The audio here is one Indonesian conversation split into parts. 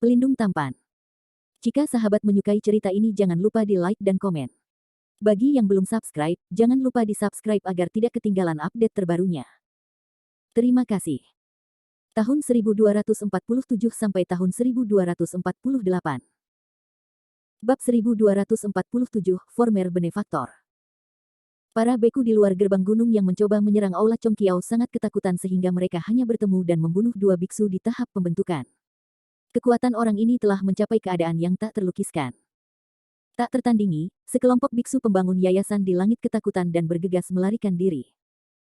Pelindung tampan. Jika sahabat menyukai cerita ini jangan lupa di like dan komen. Bagi yang belum subscribe, jangan lupa di subscribe agar tidak ketinggalan update terbarunya. Terima kasih. Tahun 1247 sampai tahun 1248. Bab 1247, Former Benefaktor. Para beku di luar gerbang gunung yang mencoba menyerang Aula Chongqiao sangat ketakutan sehingga mereka hanya bertemu dan membunuh dua biksu di tahap pembentukan. Kekuatan orang ini telah mencapai keadaan yang tak terlukiskan. Tak tertandingi, sekelompok biksu pembangun yayasan di langit ketakutan dan bergegas melarikan diri.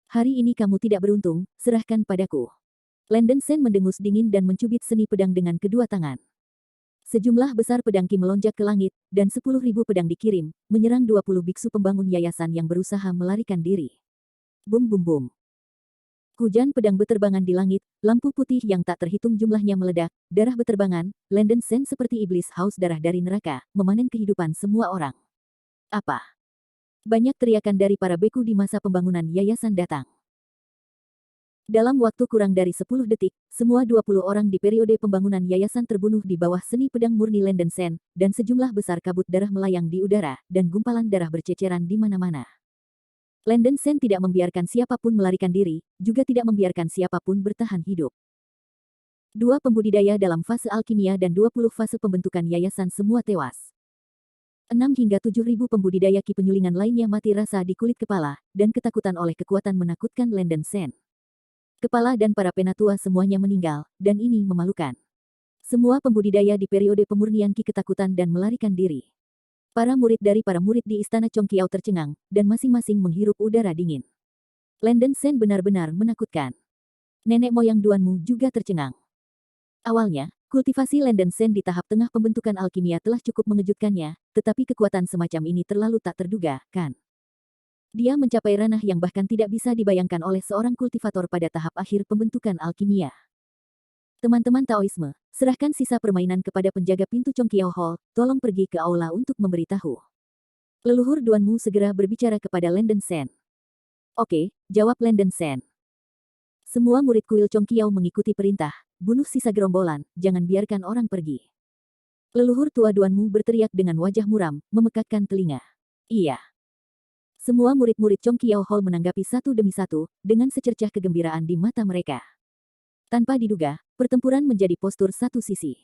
Hari ini kamu tidak beruntung, serahkan padaku. Landen Sen mendengus dingin dan mencubit seni pedang dengan kedua tangan. Sejumlah besar pedang Qi melonjak ke langit, dan 10.000 pedang dikirim, menyerang 20 biksu pembangun yayasan yang berusaha melarikan diri. Bum bum bum. Hujan pedang beterbangan di langit, lampu putih yang tak terhitung jumlahnya meledak, darah beterbangan, Landen Sen seperti iblis haus darah dari neraka, memanen kehidupan semua orang. Apa? Banyak teriakan dari para beku di masa pembangunan yayasan datang. Dalam waktu kurang dari 10 detik, semua 20 orang di periode pembangunan yayasan terbunuh di bawah seni pedang murni Landen Sen, dan sejumlah besar kabut darah melayang di udara, dan gumpalan darah berceceran di mana-mana. Landen Sen tidak membiarkan siapapun melarikan diri, juga tidak membiarkan siapapun bertahan hidup. 2 pembudidaya dalam fase alkimia dan 20 fase pembentukan yayasan semua tewas. 6 hingga 7.000 pembudidaya Qi penyulingan lainnya mati rasa di kulit kepala, dan ketakutan oleh kekuatan menakutkan Landen Sen. Kepala dan para penatua semuanya meninggal, dan ini memalukan. Semua pembudidaya di periode pemurnian Qi ketakutan dan melarikan diri. Para murid dari para murid di Istana Chongqiao tercengang, dan masing-masing menghirup udara dingin. Landen Sen benar-benar menakutkan. Nenek moyang Duanmu juga tercengang. Awalnya, kultivasi Landen Sen di tahap tengah pembentukan alkimia telah cukup mengejutkannya, tetapi kekuatan semacam ini terlalu tak terduga, kan? Dia mencapai ranah yang bahkan tidak bisa dibayangkan oleh seorang kultivator pada tahap akhir pembentukan alkimia. Teman-teman Taoisme, serahkan sisa permainan kepada penjaga pintu Chongqiao Hall, tolong pergi ke aula untuk memberitahu. Leluhur Duanmu segera berbicara kepada Landen Sen. Oke, jawab Landen Sen. Semua murid kuil Chongqiao mengikuti perintah, bunuh sisa gerombolan, jangan biarkan orang pergi. Leluhur tua Duanmu berteriak dengan wajah muram, memekakkan telinga. Iya. Semua murid-murid Chongqiao Hall menanggapi satu demi satu, dengan secercah kegembiraan di mata mereka. Tanpa diduga, pertempuran menjadi postur satu sisi.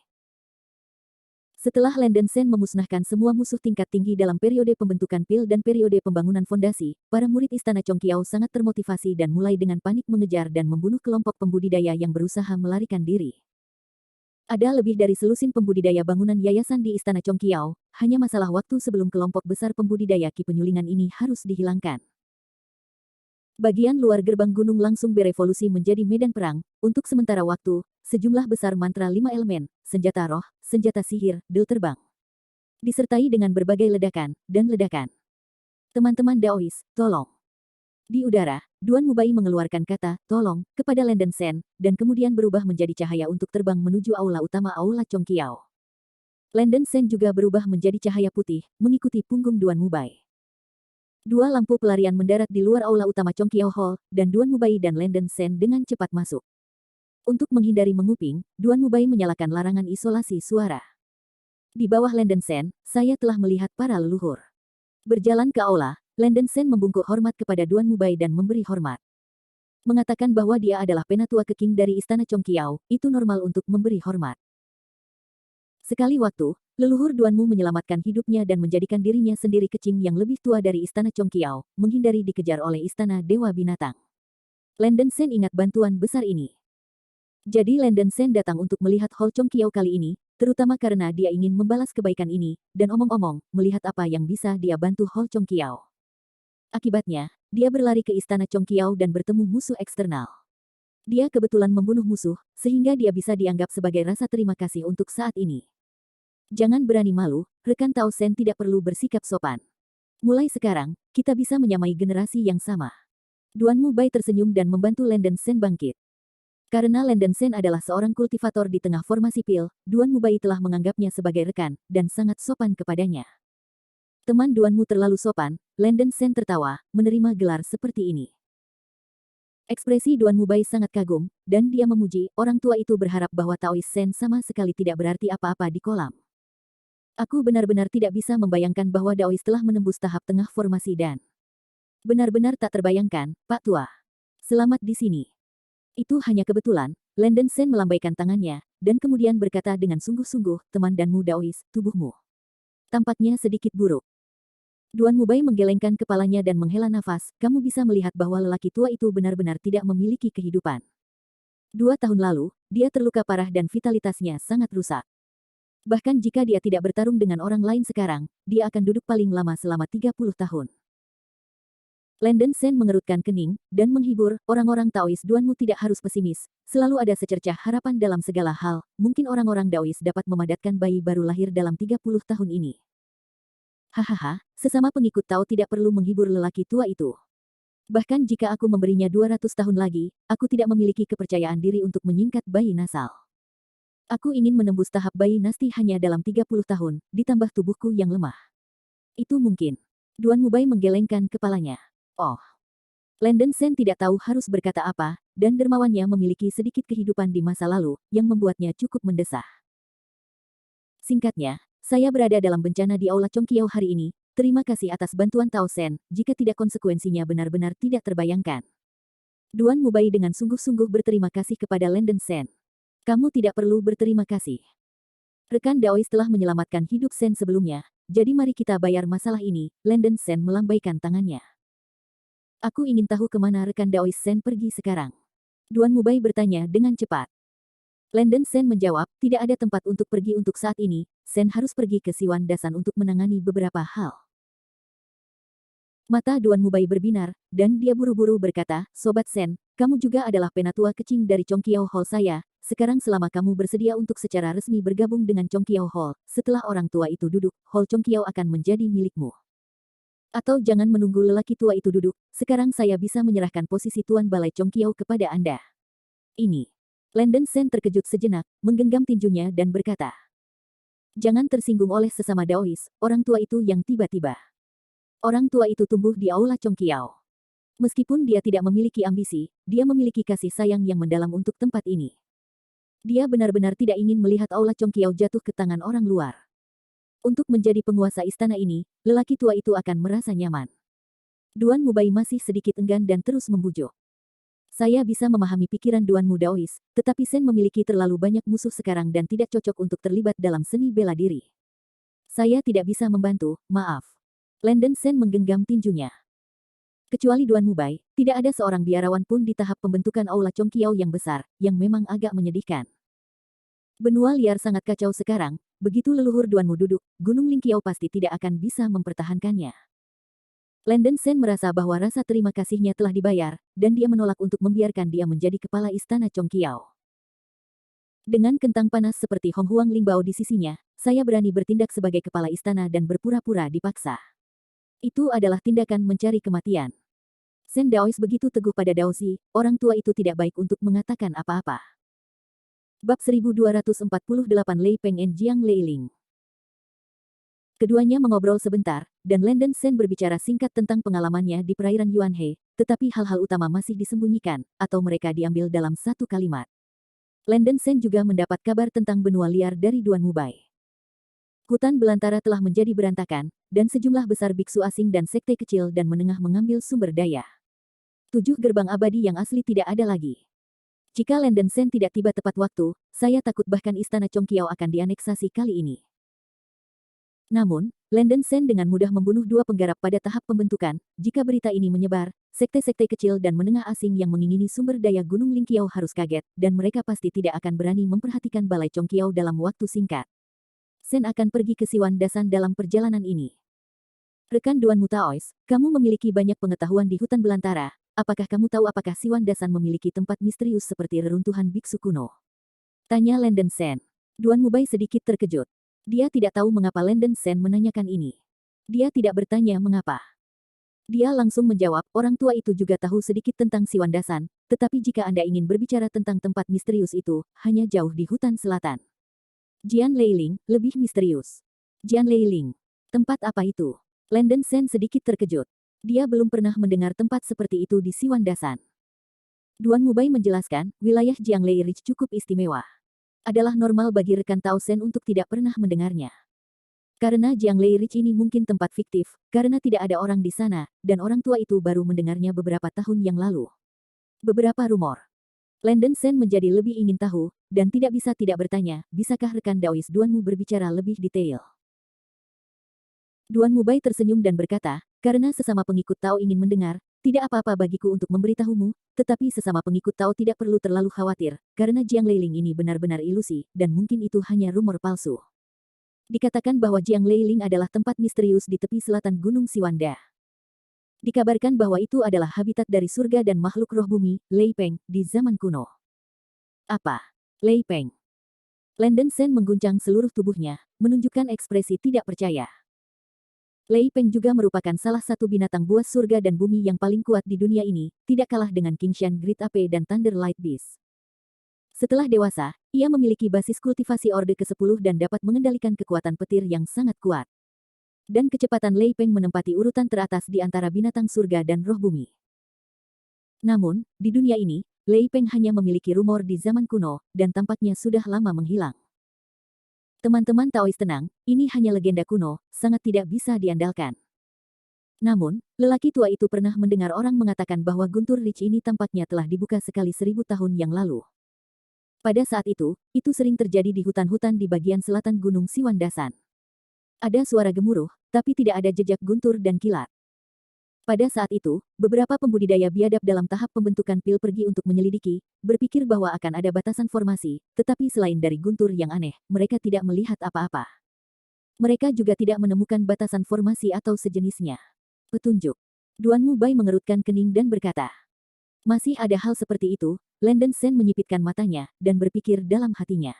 Setelah Landen Sen memusnahkan semua musuh tingkat tinggi dalam periode pembentukan pil dan periode pembangunan fondasi, para murid Istana Chongqiao sangat termotivasi dan mulai dengan panik mengejar dan membunuh kelompok pembudidaya yang berusaha melarikan diri. Ada lebih dari selusin pembudidaya bangunan yayasan di Istana Chongqiao, hanya masalah waktu sebelum kelompok besar pembudidaya Qi penyulingan ini harus dihilangkan. Bagian luar gerbang gunung langsung berevolusi menjadi medan perang. Untuk sementara waktu, sejumlah besar mantra 5 elemen, senjata roh, senjata sihir, del terbang. Disertai dengan berbagai ledakan, dan ledakan. Teman-teman Daois, tolong. Di udara, Duan Mubai mengeluarkan kata, tolong, kepada Landen Sen, dan kemudian berubah menjadi cahaya untuk terbang menuju aula utama Aula Chongqiao. Landen Sen juga berubah menjadi cahaya putih, mengikuti punggung Duan Mubai. 2 lampu pelarian mendarat di luar aula utama Chongqiao Hall, dan Duan Mubai dan Landen Sen dengan cepat masuk. Untuk menghindari menguping, Duan Mubai menyalakan larangan isolasi suara. Di bawah Landen Sen, saya telah melihat para leluhur. Berjalan ke aula, Landen Sen membungkuk hormat kepada Duan Mubai dan memberi hormat. Mengatakan bahwa dia adalah penatua keking dari Istana Chongqiao, itu normal untuk memberi hormat. Sekali waktu, leluhur Duanmu menyelamatkan hidupnya dan menjadikan dirinya sendiri kecing yang lebih tua dari Istana Chongqiao, menghindari dikejar oleh Istana Dewa Binatang. Landen Sen ingat bantuan besar ini. Jadi Landen Sen datang untuk melihat Hall Chongqiao kali ini, terutama karena dia ingin membalas kebaikan ini, dan omong-omong, melihat apa yang bisa dia bantu Hall Chongqiao. Akibatnya, dia berlari ke Istana Chongqiao dan bertemu musuh eksternal. Dia kebetulan membunuh musuh, sehingga dia bisa dianggap sebagai rasa terima kasih untuk saat ini. Jangan berani malu, rekan Tao Sen tidak perlu bersikap sopan. Mulai sekarang, kita bisa menyamai generasi yang sama. Duan Mubai tersenyum dan membantu Landen Sen bangkit. Karena Landen Sen adalah seorang kultivator di tengah formasi pil, Duan Mubai telah menganggapnya sebagai rekan, dan sangat sopan kepadanya. Teman Duanmu terlalu sopan, Landen Sen tertawa, menerima gelar seperti ini. Ekspresi Duan Mubai sangat kagum, dan dia memuji, orang tua itu berharap bahwa Taoist Sen sama sekali tidak berarti apa-apa di kolam. Aku benar-benar tidak bisa membayangkan bahwa Daoist telah menembus tahap tengah formasi dan benar-benar tak terbayangkan, Pak Tua. Selamat di sini. Itu hanya kebetulan, Landon Sen melambaikan tangannya, dan kemudian berkata dengan sungguh-sungguh, teman danmu Daoist, tubuhmu tampaknya sedikit buruk. Duan Mubai menggelengkan kepalanya dan menghela nafas, kamu bisa melihat bahwa lelaki tua itu benar-benar tidak memiliki kehidupan. 2 tahun lalu, dia terluka parah dan vitalitasnya sangat rusak. Bahkan jika dia tidak bertarung dengan orang lain sekarang, dia akan duduk paling lama selama 30 tahun. Landon Sen mengerutkan kening, dan menghibur, orang-orang Taoist Duanmu tidak harus pesimis, selalu ada secercah harapan dalam segala hal, mungkin orang-orang Daoist dapat memadatkan bayi baru lahir dalam 30 tahun ini. Hahaha, sesama pengikut Tao tidak perlu menghibur lelaki tua itu. Bahkan jika aku memberinya 200 tahun lagi, aku tidak memiliki kepercayaan diri untuk menyingkat bayi nasal. Aku ingin menembus tahap bayi nasti hanya dalam 30 tahun, ditambah tubuhku yang lemah. Itu mungkin. Duan Mubai menggelengkan kepalanya. Oh. Landon Sen tidak tahu harus berkata apa, dan dermawannya memiliki sedikit kehidupan di masa lalu, yang membuatnya cukup mendesah. Singkatnya, saya berada dalam bencana di Aula Chongqiao hari ini, terima kasih atas bantuan Tao Sen, jika tidak konsekuensinya benar-benar tidak terbayangkan. Duan Mubai dengan sungguh-sungguh berterima kasih kepada Landon Sen. Kamu tidak perlu berterima kasih. Rekan Daoist telah menyelamatkan hidup Sen sebelumnya, jadi mari kita bayar masalah ini, Landon Sen melambaikan tangannya. Aku ingin tahu kemana rekan Daoist Sen pergi sekarang. Duan Mubai bertanya dengan cepat. Landon Sen menjawab, tidak ada tempat untuk pergi untuk saat ini, Sen harus pergi ke Siwan Dasan untuk menangani beberapa hal. Mata Duan Mubai berbinar, dan dia buru-buru berkata, Sobat Sen, kamu juga adalah penatua kecing dari Chongqiao Hall saya, sekarang selama kamu bersedia untuk secara resmi bergabung dengan Chongqiao Hall, setelah orang tua itu duduk, Hall Chongqiao akan menjadi milikmu. Atau jangan menunggu lelaki tua itu duduk, sekarang saya bisa menyerahkan posisi Tuan Balai Chongqiao kepada Anda. Ini. Landon Sen terkejut sejenak, menggenggam tinjunya dan berkata, jangan tersinggung oleh sesama Daoist, orang tua itu yang tiba-tiba. Orang tua itu tumbuh di Aula Chongqiao. Meskipun dia tidak memiliki ambisi, dia memiliki kasih sayang yang mendalam untuk tempat ini. Dia benar-benar tidak ingin melihat Aula Chongqiao jatuh ke tangan orang luar. Untuk menjadi penguasa istana ini, lelaki tua itu akan merasa nyaman. Duan Mubai masih sedikit enggan dan terus membujuk. Saya bisa memahami pikiran Duanmu Daoist, tetapi Sen memiliki terlalu banyak musuh sekarang dan tidak cocok untuk terlibat dalam seni bela diri. Saya tidak bisa membantu, maaf. Landon Sen menggenggam tinjunya. Kecuali Duan Mubai, tidak ada seorang biarawan pun di tahap pembentukan Aula Chongqiao yang besar, yang memang agak menyedihkan. Benua liar sangat kacau sekarang, begitu leluhur Duanmu duduk, Gunung Lingqiao pasti tidak akan bisa mempertahankannya. Landon Sen merasa bahwa rasa terima kasihnya telah dibayar, dan dia menolak untuk membiarkan dia menjadi kepala istana Chongqiao. Dengan kentang panas seperti Hong Huang Lingbao di sisinya, saya berani bertindak sebagai kepala istana dan berpura-pura dipaksa. Itu adalah tindakan mencari kematian. Sen Daoist begitu teguh pada Daozi, orang tua itu tidak baik untuk mengatakan apa-apa. Bab 1248 Lei Peng En Jiang Leiling. Keduanya mengobrol sebentar, dan Landon Sen berbicara singkat tentang pengalamannya di perairan Yuanhe, tetapi hal-hal utama masih disembunyikan, atau mereka diambil dalam satu kalimat. Landon Sen juga mendapat kabar tentang benua liar dari Duan Mubai. Hutan belantara telah menjadi berantakan, dan sejumlah besar biksu asing dan sekte kecil dan menengah mengambil sumber daya. 7 gerbang abadi yang asli tidak ada lagi. Jika Landon Sen tidak tiba tepat waktu, saya takut bahkan istana Chongqiao akan dianeksasi kali ini. Namun, Landon Sen dengan mudah membunuh 2 penggarap pada tahap pembentukan, jika berita ini menyebar, sekte-sekte kecil dan menengah asing yang mengingini sumber daya Gunung Lingqiao harus kaget, dan mereka pasti tidak akan berani memperhatikan Balai Chongqiao dalam waktu singkat. Sen akan pergi ke Siwan Dasan dalam perjalanan ini. Rekan Duanmu Taoist, kamu memiliki banyak pengetahuan di hutan belantara, apakah kamu tahu apakah Siwan Dasan memiliki tempat misterius seperti reruntuhan biksu kuno? Tanya Landon Sen. Duan Mubai sedikit terkejut. Dia tidak tahu mengapa Landon Sen menanyakan ini. Dia tidak bertanya mengapa. Dia langsung menjawab, orang tua itu juga tahu sedikit tentang Siwan Dasan, tetapi jika Anda ingin berbicara tentang tempat misterius itu, hanya jauh di hutan selatan. Jian Leiling, lebih misterius. Jian Leiling. Tempat apa itu? Landon Sen sedikit terkejut. Dia belum pernah mendengar tempat seperti itu di Siwan Dasan. Duan Mubai menjelaskan, wilayah Jianglei Ridge cukup istimewa. Adalah normal bagi rekan Tao Sen untuk tidak pernah mendengarnya. Karena Jianglei Ridge ini mungkin tempat fiktif, karena tidak ada orang di sana, dan orang tua itu baru mendengarnya beberapa tahun yang lalu. Beberapa rumor. Landon Sen menjadi lebih ingin tahu, dan tidak bisa tidak bertanya, bisakah rekan Daois Duanmu berbicara lebih detail? Duan Mubai tersenyum dan berkata, karena sesama pengikut Tao ingin mendengar, tidak apa-apa bagiku untuk memberitahumu, tetapi sesama pengikut Tao tidak perlu terlalu khawatir, karena Jiang Leiling ini benar-benar ilusi, dan mungkin itu hanya rumor palsu. Dikatakan bahwa Jiang Leiling adalah tempat misterius di tepi selatan Gunung Siwanda. Dikabarkan bahwa itu adalah habitat dari surga dan makhluk roh bumi, Lei Peng, di zaman kuno. Apa? Lei Peng. Landon Sen mengguncang seluruh tubuhnya, menunjukkan ekspresi tidak percaya. Lei Peng juga merupakan salah satu binatang buas surga dan bumi yang paling kuat di dunia ini, tidak kalah dengan Qingshan Great Ape dan Thunder Light Beast. Setelah dewasa, ia memiliki basis kultivasi Orde ke-10 dan dapat mengendalikan kekuatan petir yang sangat kuat. Dan kecepatan Lei Peng menempati urutan teratas di antara binatang surga dan roh bumi. Namun, di dunia ini, Lei Peng hanya memiliki rumor di zaman kuno, dan tampaknya sudah lama menghilang. Teman-teman Taois tenang, ini hanya legenda kuno, sangat tidak bisa diandalkan. Namun, lelaki tua itu pernah mendengar orang mengatakan bahwa Guntur Ridge ini tampaknya telah dibuka sekali 1000 tahun yang lalu. Pada saat itu sering terjadi di hutan-hutan di bagian selatan Gunung Siwandasan. Ada suara gemuruh, tapi tidak ada jejak guntur dan kilat. Pada saat itu, beberapa pembudidaya biadab dalam tahap pembentukan pil pergi untuk menyelidiki, berpikir bahwa akan ada batasan formasi, tetapi selain dari guntur yang aneh, mereka tidak melihat apa-apa. Mereka juga tidak menemukan batasan formasi atau sejenisnya. Petunjuk. Duan Mubai mengerutkan kening dan berkata, masih ada hal seperti itu. Landon Sen menyipitkan matanya, dan berpikir dalam hatinya.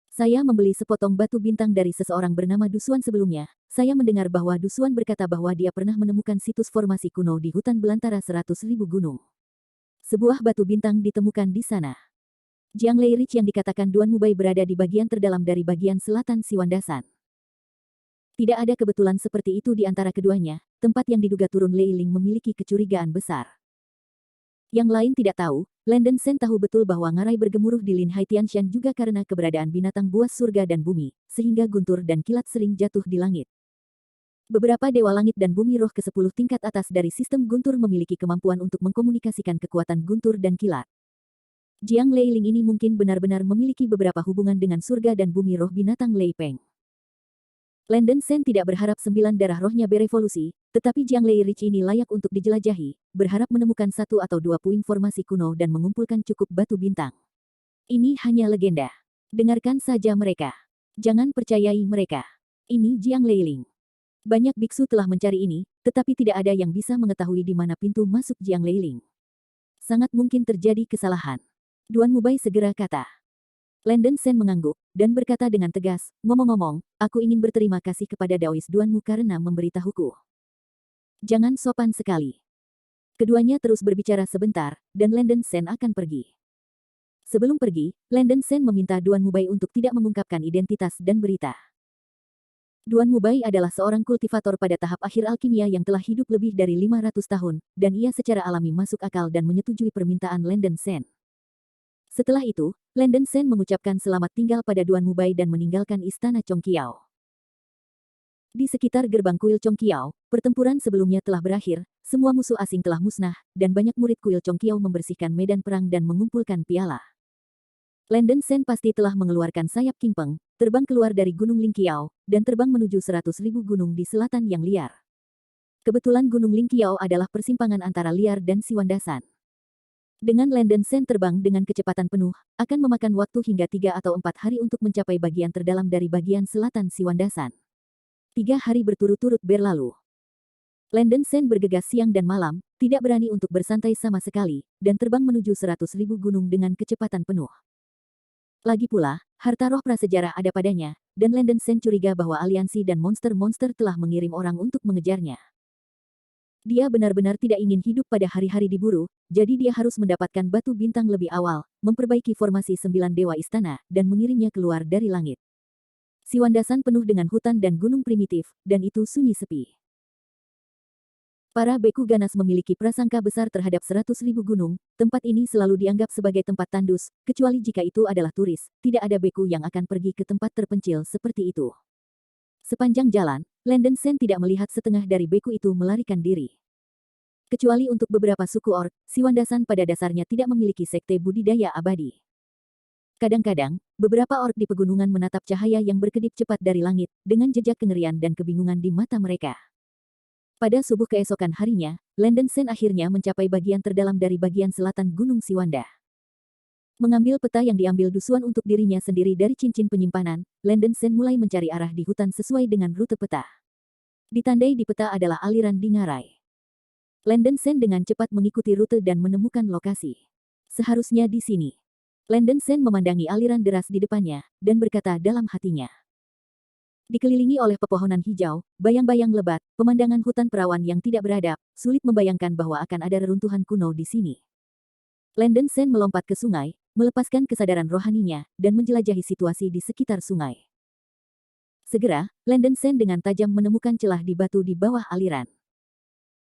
Saya membeli sepotong batu bintang dari seseorang bernama Dusuan sebelumnya. Saya mendengar bahwa Dusuan berkata bahwa dia pernah menemukan situs formasi kuno di hutan belantara 100.000 gunung. Sebuah batu bintang ditemukan di sana. Jianglei Ridge yang dikatakan Duan Mubai berada di bagian terdalam dari bagian selatan Siwandasan. Tidak ada kebetulan seperti itu di antara keduanya, tempat yang diduga turun Lei Ling memiliki kecurigaan besar. Yang lain tidak tahu, Landon Sen tahu betul bahwa ngarai bergemuruh di Lin Haitianshan juga karena keberadaan binatang buas surga dan bumi, sehingga guntur dan kilat sering jatuh di langit. Beberapa dewa langit dan bumi roh ke-10 tingkat atas dari sistem guntur memiliki kemampuan untuk mengkomunikasikan kekuatan guntur dan kilat. Jiang Leiling ini mungkin benar-benar memiliki beberapa hubungan dengan surga dan bumi roh binatang Lei Peng. Landon Sen tidak berharap 9 darah rohnya berevolusi, tetapi Jianglei Ridge ini layak untuk dijelajahi, berharap menemukan 1 atau 2 puing formasi kuno dan mengumpulkan cukup batu bintang. Ini hanya legenda. Dengarkan saja mereka. Jangan percayai mereka. Ini Jianglei Ling. Banyak biksu telah mencari ini, tetapi tidak ada yang bisa mengetahui di mana pintu masuk Jianglei Ling. Sangat mungkin terjadi kesalahan. Duan Mubai segera kata. Landon Sen mengangguk, dan berkata dengan tegas, ngomong-ngomong, aku ingin berterima kasih kepada Daois Duanmu karena memberitahuku. Jangan sopan sekali. Keduanya terus berbicara sebentar, dan Landon Sen akan pergi. Sebelum pergi, Landon Sen meminta Duan Mubai untuk tidak mengungkapkan identitas dan berita. Duan Mubai adalah seorang kultivator pada tahap akhir alkimia yang telah hidup lebih dari 500 tahun, dan ia secara alami masuk akal dan menyetujui permintaan Landon Sen. Setelah itu, Landon Sen mengucapkan selamat tinggal pada Duan Mubai dan meninggalkan istana Chongqiao. Di sekitar gerbang kuil Chongqiao, pertempuran sebelumnya telah berakhir, semua musuh asing telah musnah, dan banyak murid kuil Chongqiao membersihkan medan perang dan mengumpulkan piala. Landon Sen pasti telah mengeluarkan sayap King Peng, terbang keluar dari Gunung Lingqiao, dan terbang menuju 100.000 gunung di selatan yang liar. Kebetulan Gunung Lingqiao adalah persimpangan antara liar dan Siwandasan. Dengan Landon Sen terbang dengan kecepatan penuh, akan memakan waktu hingga 3 atau 4 hari untuk mencapai bagian terdalam dari bagian selatan Siwandasan. 3 hari berturut-turut berlalu. Landon Sen bergegas siang dan malam, tidak berani untuk bersantai sama sekali, dan terbang menuju 100.000 gunung dengan kecepatan penuh. Lagi pula, harta roh prasejarah ada padanya, dan Landon Sen curiga bahwa aliansi dan monster-monster telah mengirim orang untuk mengejarnya. Dia benar-benar tidak ingin hidup pada hari-hari diburu, jadi dia harus mendapatkan batu bintang lebih awal, memperbaiki formasi 9 dewa istana, dan mengirimnya keluar dari langit. Siwandasan penuh dengan hutan dan gunung primitif, dan itu sunyi sepi. Para beku ganas memiliki prasangka besar terhadap 100.000 gunung, tempat ini selalu dianggap sebagai tempat tandus, kecuali jika itu adalah turis, tidak ada beku yang akan pergi ke tempat terpencil seperti itu. Sepanjang jalan, Landen Sen tidak melihat setengah dari beku itu melarikan diri. Kecuali untuk beberapa suku orc, Siwandasan pada dasarnya tidak memiliki sekte budidaya abadi. Kadang-kadang, beberapa orc di pegunungan menatap cahaya yang berkedip cepat dari langit, dengan jejak kengerian dan kebingungan di mata mereka. Pada subuh keesokan harinya, Landen Sen akhirnya mencapai bagian terdalam dari bagian selatan Gunung Siwanda. Mengambil peta yang diambil Dusuan untuk dirinya sendiri dari cincin penyimpanan, Landen Sen mulai mencari arah di hutan sesuai dengan rute peta. Ditandai di peta adalah aliran di ngarai. Landen Sen dengan cepat mengikuti rute dan menemukan lokasi. Seharusnya di sini. Landen Sen memandangi aliran deras di depannya, dan berkata dalam hatinya. Dikelilingi oleh pepohonan hijau, bayang-bayang lebat, pemandangan hutan perawan yang tidak beradab, sulit membayangkan bahwa akan ada reruntuhan kuno di sini. Landen Sen melompat ke sungai, melepaskan kesadaran rohaninya, dan menjelajahi situasi di sekitar sungai. Segera, Landen Sen dengan tajam menemukan celah di batu di bawah aliran.